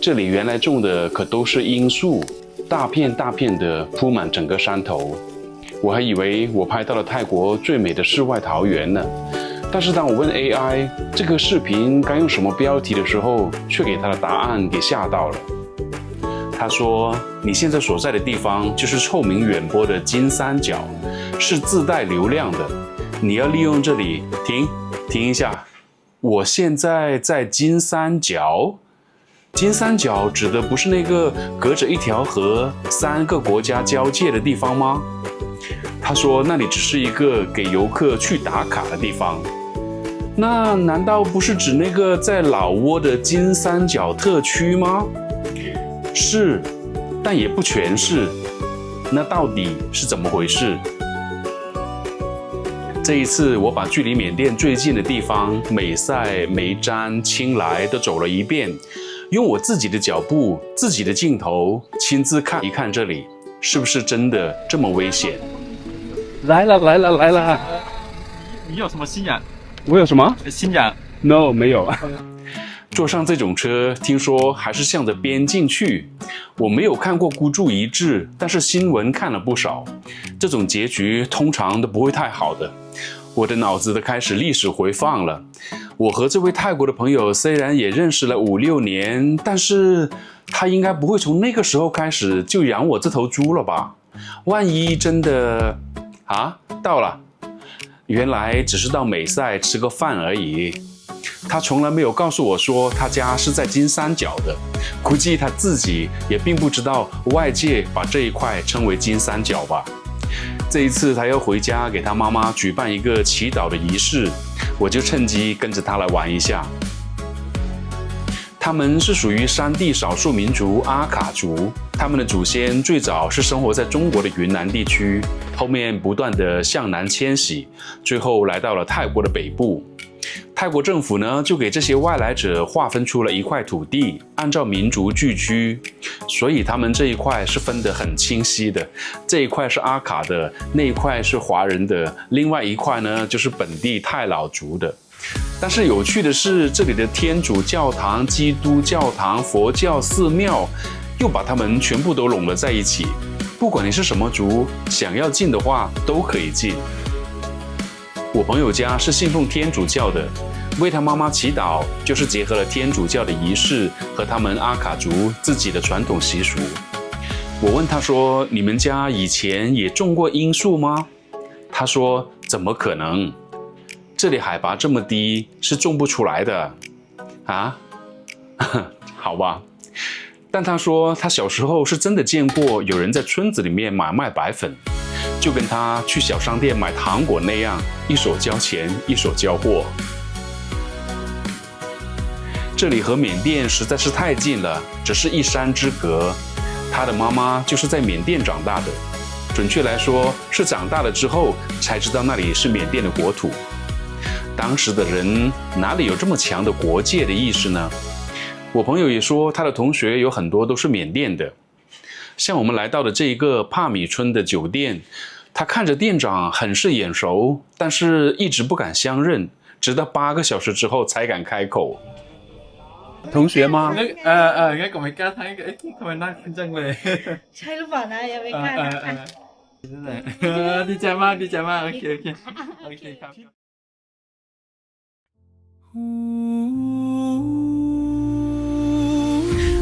這裡原來種的可都是罌粟，大片大片的鋪滿整個山頭。我還以為我拍到了泰國最美的世外桃源呢。但是當我問 AI 這個視頻該用什麼標題的時候，卻給他的答案給嚇到了。他說：“你現在所在的地方就是臭名遠播的金三角，是自帶流量的。你要利用這裡。”停一下，我現在在金三角。金三角指的不是那個隔着一條河、3個國家交界的地方嗎？他說那裡只是一個給遊客去打卡的地方。那難道不是指那個在老撾的金三角特區嗎？是，但也不全是。那到底是怎麼回事？這一次我把距離緬甸最近的地方美賽、梅占、清萊都走了一遍，用我自己的腳步、自己的鏡頭親自看一看這裡是不是真的這麼危險。來了！你有什麼信仰？我有什麼信仰 ？No， 沒有。坐上這種車，聽說還是向着邊境去。我沒有看過孤注一擲，但是新聞看了不少。這種結局通常都不會太好的。我的腦子都開始歷史回放了。我和這位泰國的朋友雖然也認識了5、6年，但是他應該不會從那個時候開始就養我這頭豬了吧？萬一真的……到了。原來只是到美賽吃個飯而已。他從來沒有告訴我說他家是在金三角的，估計他自己也並不知道外界把這一塊稱為金三角吧。這一次他要回家給他媽媽舉辦一個祈禱的儀式，我就趁機跟着他來玩一下。他們是屬於山地少數民族阿卡族，他們的祖先最早是生活在中國的雲南地區，後面不斷地向南遷徙，最後來到了泰國的北部。泰國政府呢，就給這些外來者劃分出了一塊土地，按照民族聚居，所以他們這一塊是分得很清晰的。這一塊是阿卡的，那一塊是華人的，另外一塊呢就是本地泰老族的。但是有趣的是，這裡的天主教堂、基督教堂、佛教寺廟，又把他們全部都攏了在一起。不管你是什麼族，想要進的話都可以進。我朋友家是信奉天主教的，為他媽媽祈禱，就是結合了天主教的儀式和他們阿卡族自己的傳統習俗。我問他說：“你們家以前也種過罌粟嗎？”他說：“怎麼可能？這裡海拔這麼低，是種不出來的。”啊？好吧。但他說他小時候是真的見過有人在村子裡面買賣白粉，就跟他去小商店買糖果那樣，一手交錢一手交貨。這裡和緬甸實在是太近了，只是一山之隔。他的媽媽就是在緬甸長大的，準確來說是長大了之後才知道那裡是緬甸的國土。當時的人哪裡有這麼強的國界的意識呢？我朋友也說，他的同學有很多都是緬甸的。像我們來到的這一個帕米村的酒店，他看着店長很是眼熟，但是一直不敢相認，直到8個小時之後才敢開口。同學嗎？งั้นก็ไม่กล้าทักทำไมน่าขึ้นจังเลยใช่หรือเปล่านะยังไม่กล้าทักดีใจมากโอเคครับ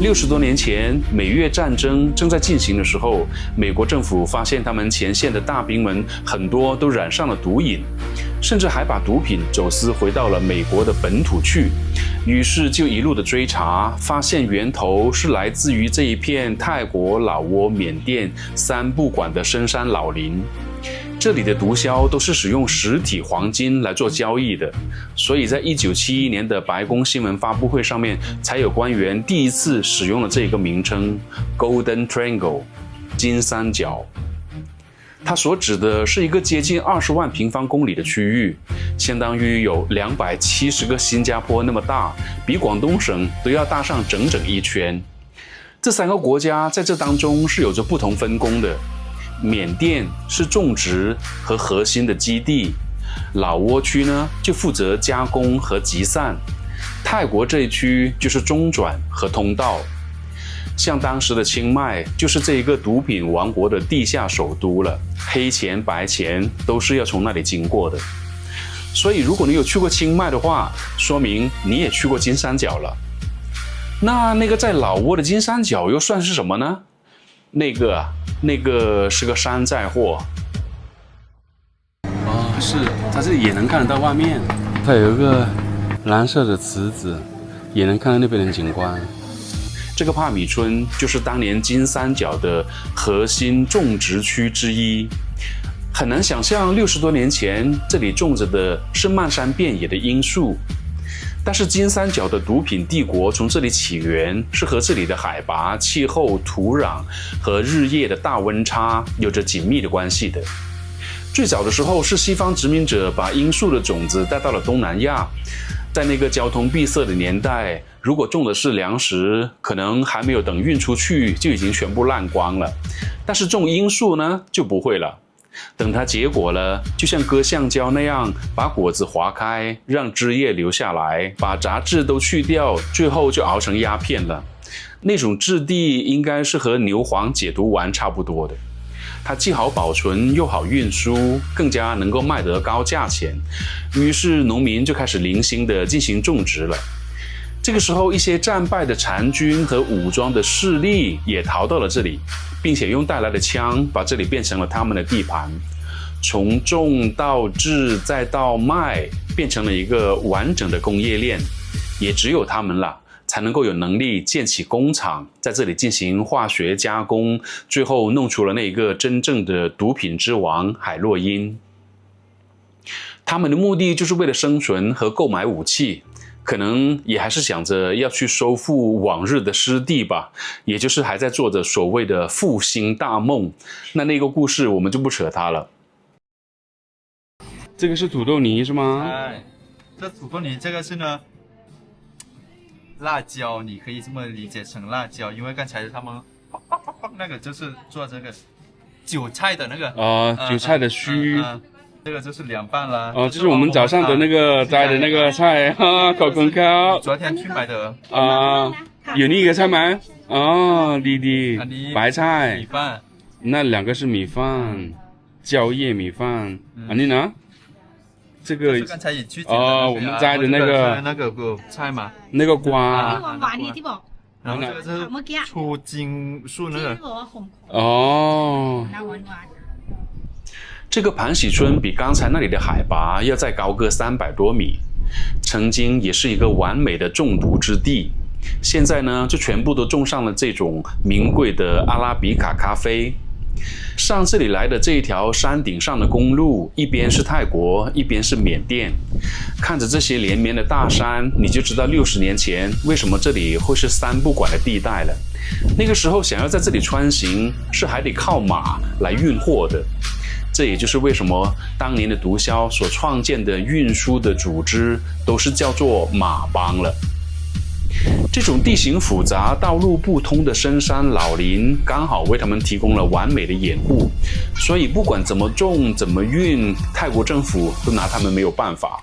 60多年前，美越戰爭正在進行的時候，美國政府發現他們前線的大兵們很多都染上了毒癮，甚至還把毒品走私回到了美國的本土去。於是就一路的追查，發現源頭是來自於這一片泰國、老撾、緬甸3不管的深山老林。這裡的毒梟都是使用實體黃金來做交易的，所以在1971年的白宮新聞發布會上面，才有官員第一次使用了這個名稱 Golden Triangle 金三角。它所指的是一個接近20萬平方公里的區域，相當於有270個新加坡那麼大，比廣東省都要大上整整1圈。這3個國家在這當中是有着不同分工的。緬甸是種植和核心的基地，老撾區呢就負責加工和集散，泰國這一區就是中轉和通道，像當時的清邁，就是這一個毒品王國的地下首都了，黑錢白錢都是要從那裡經過的。所以如果你有去過清邁的話，說明你也去過金三角了。那個在老撾的金三角又算是什麼呢？那個是個山寨貨。哦，是，在這裡也能看得到外面，它有一個藍色的池子，也能看到那邊的景觀。這個帕米村就是當年金三角的核心種植區之一。很難想象60多年前這裡種着的是漫山遍野的罌粟。但是金三角的毒品帝國從這裡起源，是和這裡的海拔、氣候、土壤和日夜的大溫差有着緊密的關係的。最早的時候是西方殖民者把罌粟的種子帶到了東南亞，在那個交通閉塞的年代，如果種的是糧食，可能還沒有等運出去就已經全部爛光了。但是種罌粟呢，就不會了。等它結果了，就像割橡膠那樣，把果子劃開，讓汁液流下來，把雜質都去掉，最後就熬成鴉片了。那種質地應該是和牛黃解毒丸差不多的。它既好保存又好運輸，更加能夠賣得高價錢。於是農民就開始零星地進行種植了。這個時候，一些戰敗的殘軍和武裝的勢力也逃到了這裡，並且用帶來的槍把這裡變成了他們的地盤。從種到制再到賣，變成了一個完整的工業鏈。也只有他們了，才能夠有能力建起工廠，在這裡進行化學加工，最後弄出了那個真正的毒品之王海洛因。他們的目的就是為了生存和購買武器。可能也還是想着要去收復往日的失地吧，也就是還在做着所謂的復興大夢。那個故事我們就不扯它了。這個是土豆泥是嗎？哎，這土豆泥這個是呢，辣椒，你可以這麼理解成辣椒，因為剛才他们那個就是做這個韭菜的那個韭菜的鬚。這個就是涼拌啦。這是我們早上的那個摘的那個菜哈，口根烤。昨天去買的。有那個菜嗎？弟弟，白菜。米飯。那2個是米飯，蕉葉米飯。你呢？這個剛才也去我們摘的那個菜嘛。那個瓜。然後這個是出金樹那個。這個盤喜村比剛才那裡的海拔要再高個300多米，曾經也是一個完美的種毒之地。現在呢，就全部都種上了這種名貴的阿拉比卡咖啡。上這裡來的這一條山頂上的公路，一邊是泰國，一邊是緬甸。看着這些連綿的大山，你就知道60年前為什麼這裡會是3不管的地帶了。那個時候想要在這裡穿行，是還得靠馬來運貨的。這也就是為什麼當年的毒梟所創建的運輸的組織都是叫做馬幫了。這種地形複雜、道路不通的深山老林，剛好為他們提供了完美的掩護，所以不管怎麼種、怎麼運，泰國政府都拿他們沒有辦法。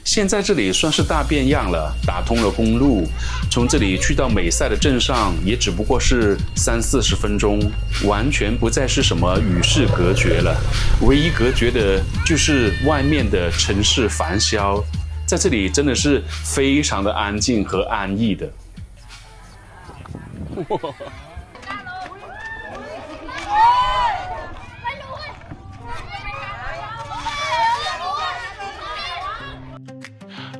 現在這裡算是大變樣了，打通了公路，從這裡去到美賽的鎮上也只不過是30-40分鐘，完全不再是什麼與世隔絕了。唯一隔絕的就是外面的城市繁囂，在這裡真的是非常的安靜和安逸的。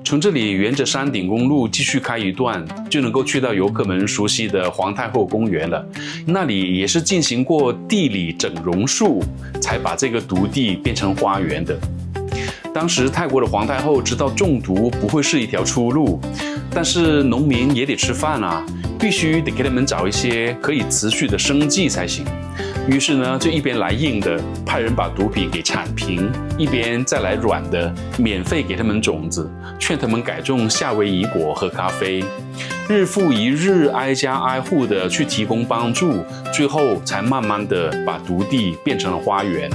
從這裡沿着山頂公路繼續開一段，就能夠去到遊客們熟悉的皇太后公園了。那裡也是進行過地理整容術，才把這個毒地變成花園的。當時泰國的皇太后知道中毒不會是一條出路，但是農民也得吃飯啊，必須得給他們找一些可以持續的生計才行。於是呢，就一邊來硬的，派人把毒品給鏟平，一邊再來軟的，免費給他們種子，勸他們改種夏威夷果和咖啡，日復一日，挨家挨戶的去提供幫助，最後才慢慢的把毒地變成了花園。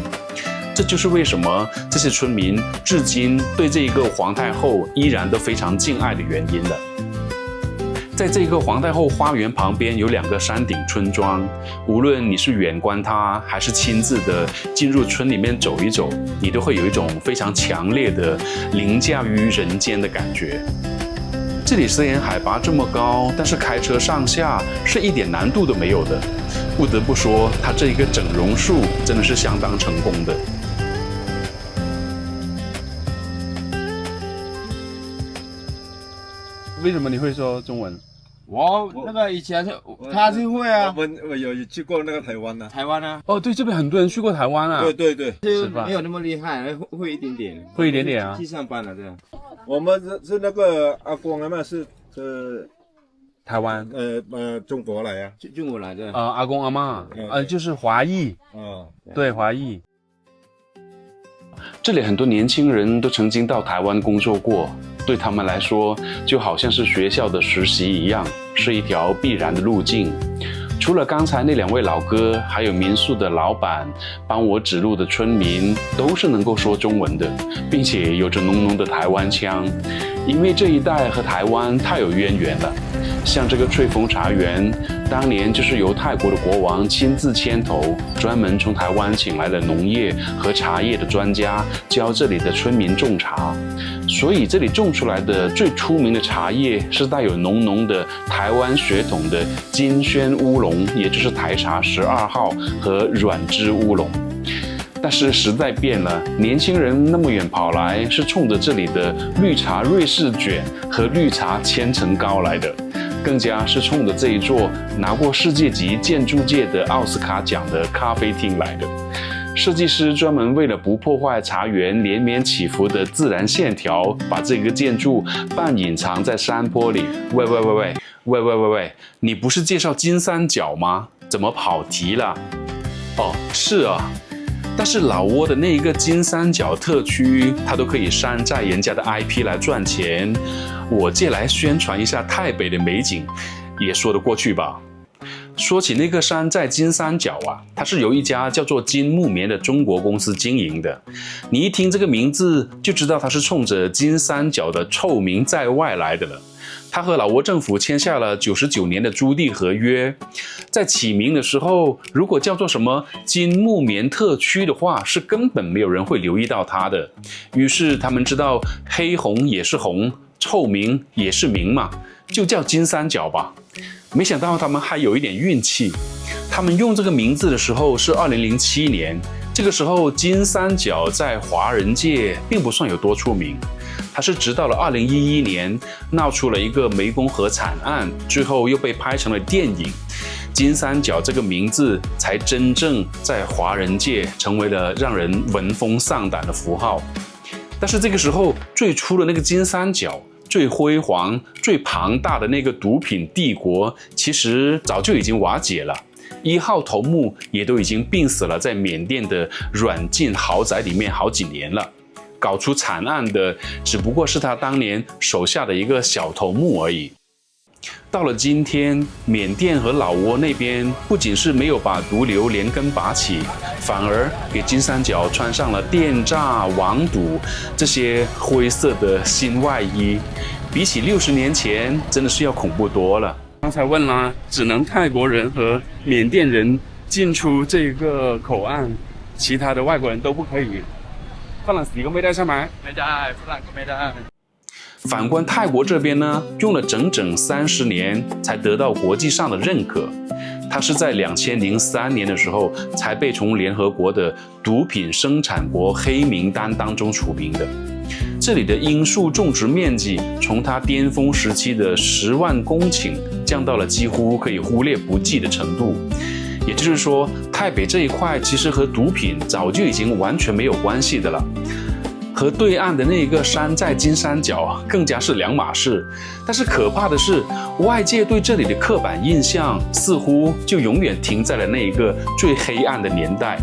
這就是為什麼這些村民至今對這一個皇太后依然都非常敬愛的原因了。在這個皇太后花園旁邊有2個山頂村莊，無論你是遠觀它，還是親自的進入村裡面走一走，你都會有一種非常強烈的凌駕於人間的感覺。這裡雖然海拔這麼高，但是開車上下是一點難度都沒有的。不得不說，它這一個整容術真的是相當成功的。為什麼你會說中文？我那個以前他是會啊，我有去過那個台灣啊。台灣啊。哦，對，這邊很多人去過台灣啊。對，是沒有那麼厲害，會一點點。會一點點啊。去上班了，對。我們是那個阿公啊嘛，是台灣。中國來啊。中國來的。阿公阿嬤，就是華裔。對，華裔。這裡很多年輕人都曾經到台灣工作過。對他們來說，就好像是學校的實習一樣，是一條必然的路徑。除了剛才那2位老哥，還有民宿的老闆，幫我指路的村民，都是能夠說中文的，並且有着濃濃的台灣腔。因為這一帶和台灣太有淵源了。像這個翠峰茶園，當年就是由泰國的國王親自牽頭，專門從台灣請來了農業和茶葉的專家，教這裡的村民種茶。所以這裡種出來的最出名的茶葉是帶有濃濃的台灣血統的金萱烏龍，也就是台茶12號和軟枝烏龍。但是時代變了，年輕人那麼遠跑來，是衝着這裡的綠茶瑞士卷和綠茶千層糕來的，更加是衝着這一座拿過世界級建築界的奧斯卡獎的咖啡廳來的。設計師專門為了不破壞茶園連綿起伏的自然線條，把這個建築半隱藏在山坡裡。喂，你不是介紹金三角嗎？怎麼跑題了？哦，是啊。但是老撾的那一個金三角特區，它都可以山寨人家的 IP 來賺錢，我借來宣傳一下泰北的美景，也說得過去吧。說起那個山寨金三角啊，它是由一家叫做金木棉的中國公司經營的。你一聽這個名字，就知道它是衝着金三角的臭名在外來的了。他和老撾政府簽下了99年的租地合約，在起名的時候，如果叫做什麼金木棉特區的話，是根本沒有人會留意到它的。於是他們知道黑紅也是紅，臭名也是名嘛，就叫金三角吧。沒想到他們還有一點運氣，他們用這個名字的時候是2007年，這個時候金三角在華人界並不算有多出名。它是直到了2011年鬧出了一個湄公河慘案，最後又被拍成了電影，金三角這個名字才真正在華人界成為了讓人聞風喪膽的符號。但是這個時候最初的那個金三角，最輝煌最龐大的那個毒品帝國，其實早就已經瓦解了，1號頭目也都已經病死了在緬甸的軟禁豪宅裡面好幾年了。搞出慘案的只不過是他當年手下的一個小頭目而已。到了今天，緬甸和老撾那邊不僅是没有把毒瘤連根拔起，反而給金三角穿上了電詐、網賭這些灰色的新外衣，比起60年前真的是要恐怖多了。剛才問了，只能泰國人和緬甸人進出這個口岸，其他的外國人都不可以。ฝรั่งสีก็ไม่ได้ใช่ไหมไม่ได้ฝรั่งก็ไม่ได้反觀泰國這邊呢，用了整整30年才得到國際上的認可。它是在2003年的時候才被從聯合國的毒品生產國黑名單當中除名的。這裡的罌粟種植面積從它巔峰時期的10萬公頃降到了幾乎可以忽略不計的程度。也就是說，泰北這一塊其實和毒品早就已經完全沒有關係的了，和對岸的那個山寨金三角更加是兩碼事。但是可怕的是，外界對這裡的刻板印象似乎就永遠停在了那一個最黑暗的年代。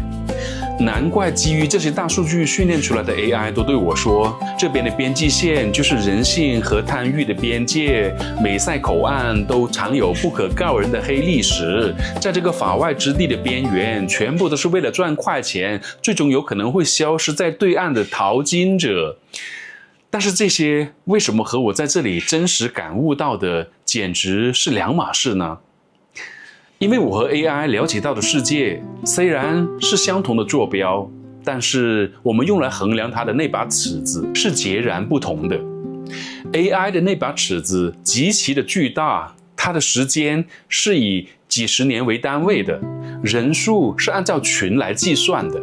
難怪基於這些大數據訓練出來的 AI 都對我說，這邊的邊際線就是人性和貪欲的邊界，美賽口岸都藏有不可告人的黑歷史，在這個法外之地的邊緣，全部都是為了賺快錢，最終有可能會消失在對岸的淘金者。但是這些為什麼和我在這裡真實感悟到的簡直是兩碼事呢？因為我和 AI 了解到的世界雖然是相同的坐標，但是我們用來衡量它的那把尺子是截然不同的。AI 的那把尺子極其的巨大，它的時間是以幾十年為單位的，人數是按照群來計算的。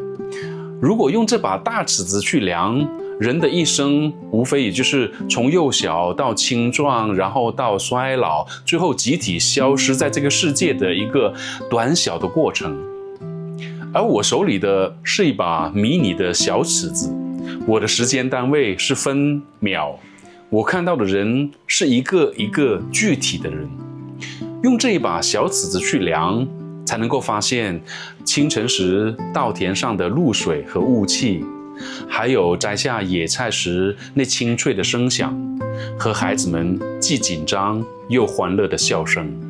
如果用這把大尺子去量，人的一生無非也就是從幼小到青壯，然後到衰老，最後集體消失在這個世界的一個短小的過程。而我手裡的是一把迷你的小尺子，我的時間單位是分秒，我看到的人是一個一個具體的人。用這一把小尺子去量，才能夠發现清晨時稻田上的露水和霧氣，還有摘下野菜時那清脆的聲響，和孩子們既緊張又歡樂的笑聲。